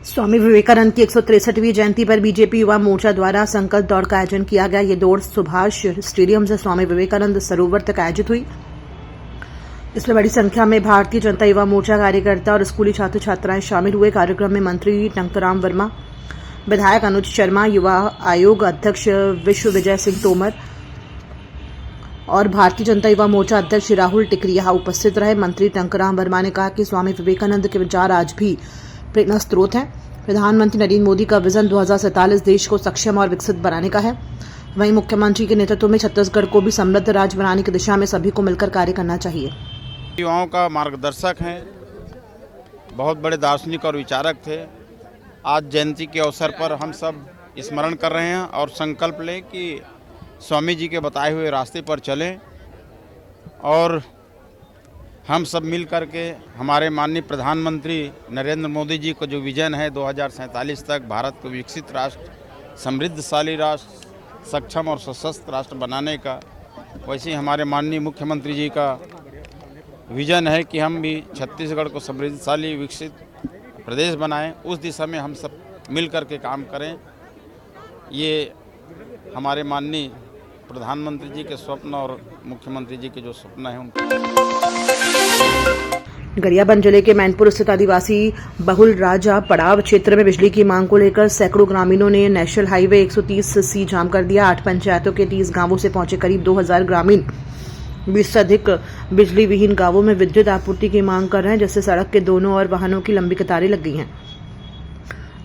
स्वामी विवेकानंद की 163वीं जयंती पर बीजेपी युवा मोर्चा द्वारा संकल्प दौड़ का आयोजन किया गया। ये दौड़ सुभाष स्टेडियम से स्वामी विवेकानंद सरोवर तक आयोजित हुई। इसमें बड़ी संख्या में भारतीय जनता युवा मोर्चा कार्यकर्ता और स्कूली छात्र छात्राएं शामिल हुए। कार्यक्रम में मंत्री टंकराम वर्मा, विधायक अनुज शर्मा, युवा आयोग अध्यक्ष विश्व विजय सिंह तोमर और भारतीय जनता युवा मोर्चा अध्यक्ष राहुल टिकरिया उपस्थित रहे। मंत्री टंकराम वर्मा ने कहा कि स्वामी विवेकानंद के विचार आज भी प्रेरणा स्रोत है। प्रधानमंत्री नरेंद्र मोदी का विजन 2047 देश को सक्षम और विकसित बनाने का है। वहीं मुख्यमंत्री के नेतृत्व में छत्तीसगढ़ को भी समृद्ध राज्य बनाने की दिशा में सभी को मिलकर कार्य करना चाहिए। युवाओं का मार्गदर्शक हैं, बहुत बड़े दार्शनिक और विचारक थे। आज जयंती के अवसर पर हम सब स्मरण कर रहे हैं और संकल्प लें कि स्वामी जी के बताए हुए रास्ते पर चलें और हम सब मिल कर के हमारे माननीय प्रधानमंत्री नरेंद्र मोदी जी को जो विजन है 2047 तक भारत को विकसित राष्ट्र, समृद्धशाली राष्ट्र, सक्षम और सशक्त राष्ट्र बनाने का, वैसे ही हमारे माननीय मुख्यमंत्री जी का विजन है कि हम भी छत्तीसगढ़ को समृद्धशाली विकसित प्रदेश बनाएं। उस दिशा में हम सब मिल कर के काम करें। ये हमारे माननीय प्रधानमंत्री जी के स्वप्न और मुख्यमंत्री जी के जो स्वप्न हैं गरियाबंद जिले के मैनपुर स्थित आदिवासी बहुल राजा पड़ाव क्षेत्र में बिजली की मांग को लेकर सैकड़ों ग्रामीणों ने नेशनल हाईवे 130C जाम कर दिया। 8 पंचायतों के 30 गांवों से पहुंचे करीब 2000 ग्रामीण 20 से अधिक बिजली विहीन गांवों में विद्युत आपूर्ति की मांग कर रहे हैं, जिससे सड़क के दोनों ओर वाहनों की लंबी कतारें लग गई हैं।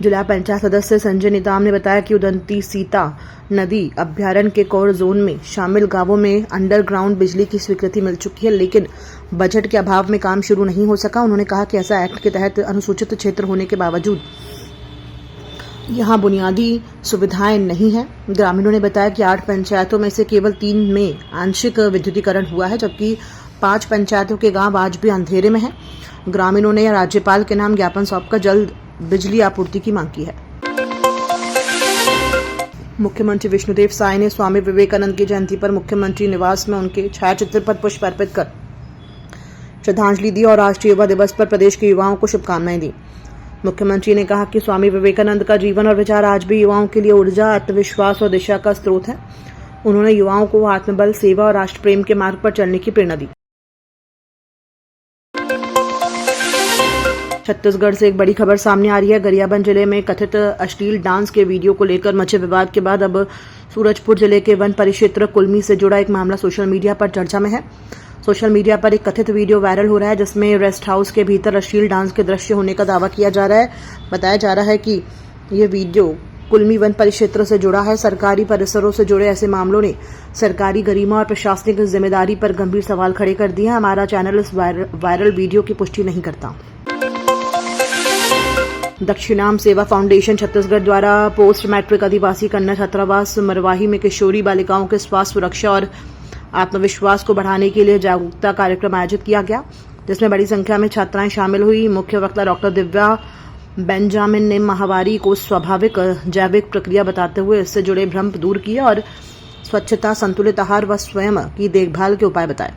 जिला पंचायत सदस्य संजय निताम ने बताया कि उदंती सीता नदी अभ्यारण्य के कोर जोन में शामिल गांवों में अंडरग्राउंड बिजली की स्वीकृति मिल चुकी है, लेकिन बजट के अभाव में काम शुरू नहीं हो सका। उन्होंने कहा कि ऐसा एक्ट के तहत अनुसूचित क्षेत्र होने के बावजूद यहां बुनियादी सुविधाएं नहीं है। ग्रामीणों ने बताया कि 8 पंचायतों में से केवल 3 में आंशिक विद्युतीकरण हुआ है, जबकि 5 पंचायतों के गांव आज भी अंधेरे में हैं। ग्रामीणों ने राज्यपाल के नाम ज्ञापन सौंपकर जल्द बिजली आपूर्ति की मांग की है। मुख्यमंत्री विष्णुदेव साय ने स्वामी विवेकानंद की जयंती पर मुख्यमंत्री निवास में उनके छायाचित्र पर पुष्प अर्पित कर श्रद्धांजलि दी और राष्ट्रीय युवा दिवस पर प्रदेश के युवाओं को शुभकामनाएं दी। मुख्यमंत्री ने कहा कि स्वामी विवेकानंद का जीवन और विचार आज भी युवाओं के लिए ऊर्जा, आत्मविश्वास और दिशा का स्रोत है। उन्होंने युवाओं को आत्मबल, सेवा और राष्ट्र प्रेम के मार्ग पर चलने की प्रेरणा दी। छत्तीसगढ़ से एक बड़ी खबर सामने आ रही है। गरियाबंद जिले में कथित अश्लील डांस के वीडियो को लेकर मचे विवाद के बाद अब सूरजपुर जिले के वन परिक्षेत्र कुलमी से जुड़ा एक मामला सोशल मीडिया पर चर्चा में है। सोशल मीडिया पर एक कथित वीडियो वायरल हो रहा है, जिसमें रेस्ट हाउस के भीतर अश्लील डांस के दृश्य होने का दावा किया जा रहा है। बताया जा रहा है कि ये वीडियो कुलमी वन परिक्षेत्र से जुड़ा है। सरकारी परिसरों से जुड़े ऐसे मामलों ने सरकारी गरिमा और प्रशासनिक जिम्मेदारी पर गंभीर सवाल खड़े कर दिए हैं। हमारा चैनल इस वायरल वीडियो की पुष्टि नहीं करता। दक्षिणाम सेवा फाउंडेशन छत्तीसगढ़ द्वारा पोस्ट मैट्रिक आदिवासी कन्या छात्रावास मरवाही में किशोरी बालिकाओं के स्वास्थ्य, सुरक्षा और आत्मविश्वास को बढ़ाने के लिए जागरूकता कार्यक्रम आयोजित किया गया, जिसमें बड़ी संख्या में छात्राएं शामिल हुई। मुख्य वक्ता डॉक्टर दिव्या बेंजामिन ने माहवारी को स्वाभाविक जैविक प्रक्रिया बताते हुए इससे जुड़े भ्रम दूर किए और स्वच्छता, संतुलित आहार व स्वयं की देखभाल के उपाय बताए।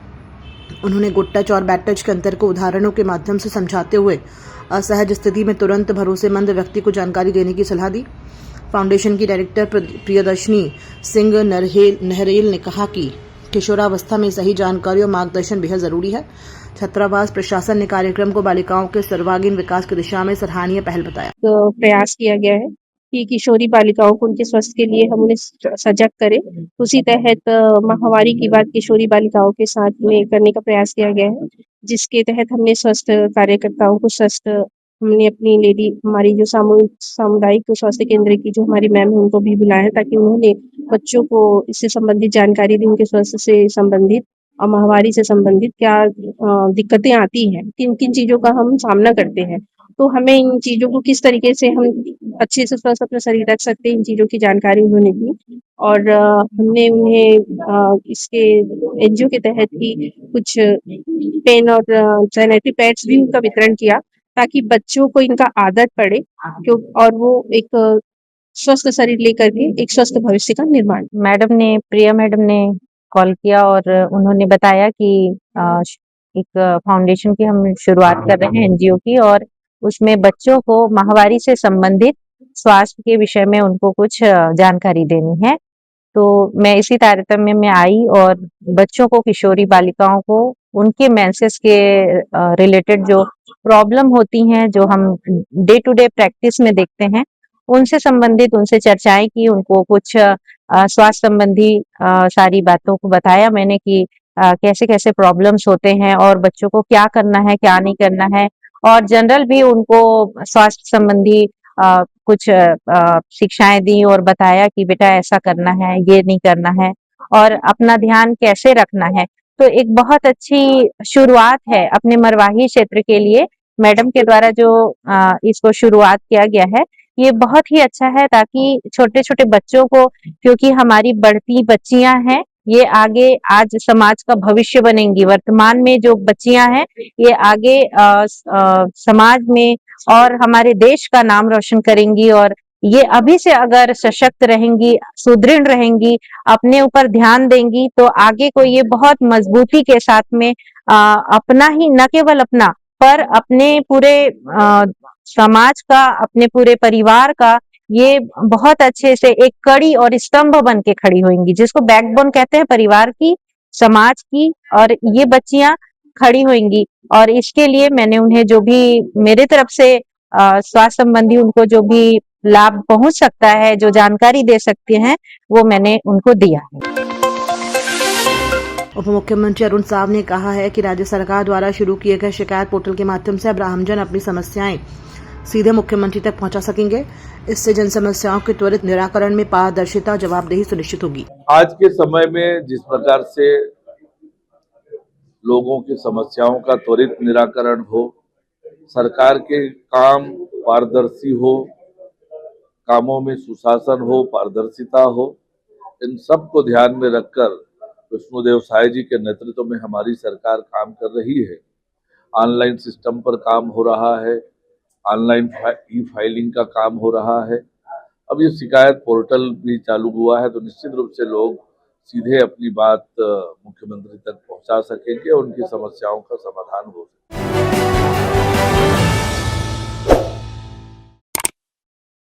उन्होंने गुड टच और बैड टच के अंतर को उदाहरणों के माध्यम से समझाते हुए असहज स्थिति में तुरंत भरोसेमंद व्यक्ति को जानकारी देने की सलाह दी। फाउंडेशन की डायरेक्टर प्रियदर्शनी सिंह नहरेल ने कहा कि किशोरावस्था में सही जानकारी और मार्गदर्शन बेहद जरूरी है। छात्रावास प्रशासन ने कार्यक्रम को बालिकाओं के सर्वांगीण विकास की दिशा में सराहनीय पहल बताया। तो प्रयास किया गया है कि किशोरी बालिकाओं को उनके स्वास्थ्य के लिए हम उन्हें सजग करें। उसी तहत माहवारी की बात किशोरी बालिकाओं के साथ में करने का प्रयास किया गया है, जिसके तहत हमने स्वस्थ कार्यकर्ताओं को हमने अपनी लेडी हमारी जो सामुदायिक स्वास्थ्य केंद्र की जो हमारी मैम है उनको भी बुलाया है, ताकि उन्होंने बच्चों को इससे संबंधित जानकारी दी, उनके स्वास्थ्य से संबंधित और माहवारी से संबंधित क्या दिक्कतें आती हैं, किन किन चीजों का हम सामना करते हैं, तो हमें इन चीजों को किस तरीके से हम अच्छे से स्वस्थ अपना शरीर रख सकते हैं, इन चीजों की जानकारी उन्होंने दी। और हमने उन्हें इसके एनजीओ के तहत ही कुछ पेन और सैनिटरी पैड्स भी उनका वितरण किया, ताकि बच्चों को इनका आदत पड़े और वो एक स्वस्थ शरीर लेकर के एक स्वस्थ भविष्य का निर्माण। प्रिया मैडम ने कॉल किया और उन्होंने बताया कि एक फाउंडेशन की हम शुरुआत कर रहे हैं एनजीओ की, और उसमें बच्चों को माहवारी से संबंधित स्वास्थ्य के विषय में उनको कुछ जानकारी देनी है। तो मैं इसी तारतम्य में आई और बच्चों को, किशोरी बालिकाओं को उनके मेंसेस के रिलेटेड जो प्रॉब्लम होती हैं, जो हम डे टू डे प्रैक्टिस में देखते हैं, उनसे संबंधित उनसे चर्चाएं की, उनको कुछ स्वास्थ्य संबंधी सारी बातों को बताया मैंने कि कैसे कैसे प्रॉब्लम्स होते हैं और बच्चों को क्या करना है, क्या नहीं करना है, और जनरल भी उनको स्वास्थ्य संबंधी कुछ शिक्षाएं दी और बताया कि बेटा ऐसा करना है, ये नहीं करना है और अपना ध्यान कैसे रखना है। तो एक बहुत अच्छी शुरुआत है अपने मरवाही क्षेत्र के लिए। मैडम के द्वारा जो इसको शुरुआत किया गया है, ये बहुत ही अच्छा है, ताकि छोटे छोटे बच्चों को, क्योंकि हमारी बढ़ती बच्चियां हैं, ये आगे आज समाज का भविष्य बनेंगी। वर्तमान में जो बच्चियां हैं, ये आगे समाज में और हमारे देश का नाम रोशन करेंगी, और ये अभी से अगर सशक्त रहेंगी, सुदृढ़ रहेंगी, अपने ऊपर ध्यान देंगी, तो आगे को ये बहुत मजबूती के साथ में अपना ही, न केवल अपना, पर अपने पूरे समाज का, अपने पूरे परिवार का ये बहुत अच्छे से एक कड़ी और स्तंभ बन के खड़ी होंगी, जिसको बैकबोन कहते हैं परिवार की, समाज की, और ये बच्चियां खड़ी होंगी। और इसके लिए मैंने उन्हें जो भी मेरे तरफ से स्वास्थ्य संबंधी उनको जो भी लाभ पहुंच सकता है, जो जानकारी दे सकते हैं, वो मैंने उनको दिया है। उप मुख्यमंत्री अरुण साव ने कहा है कि राज्य सरकार द्वारा शुरू किए गए शिकायत पोर्टल के माध्यम से अब रामजन अपनी समस्याएं सीधे मुख्यमंत्री तक पहुंचा सकेंगे। इससे जन समस्याओं के त्वरित निराकरण में पारदर्शिता, जवाबदेही सुनिश्चित होगी। आज के समय में जिस प्रकार से लोगों की समस्याओं का त्वरित निराकरण हो, सरकार के काम पारदर्शी हो, कामों में सुशासन हो, पारदर्शिता हो, इन सब को ध्यान में रखकर विष्णुदेव साय जी के नेतृत्व में हमारी सरकार काम कर रही है। ऑनलाइन सिस्टम पर काम हो रहा है, ऑनलाइन ई फाइलिंग का काम हो रहा है। अब ये शिकायत पोर्टल भी चालू हुआ है, तो निश्चित रूप से लोग सीधे अपनी बात मुख्यमंत्री तक पहुंचा सकेंगे, उनकी समस्याओं का समाधान हो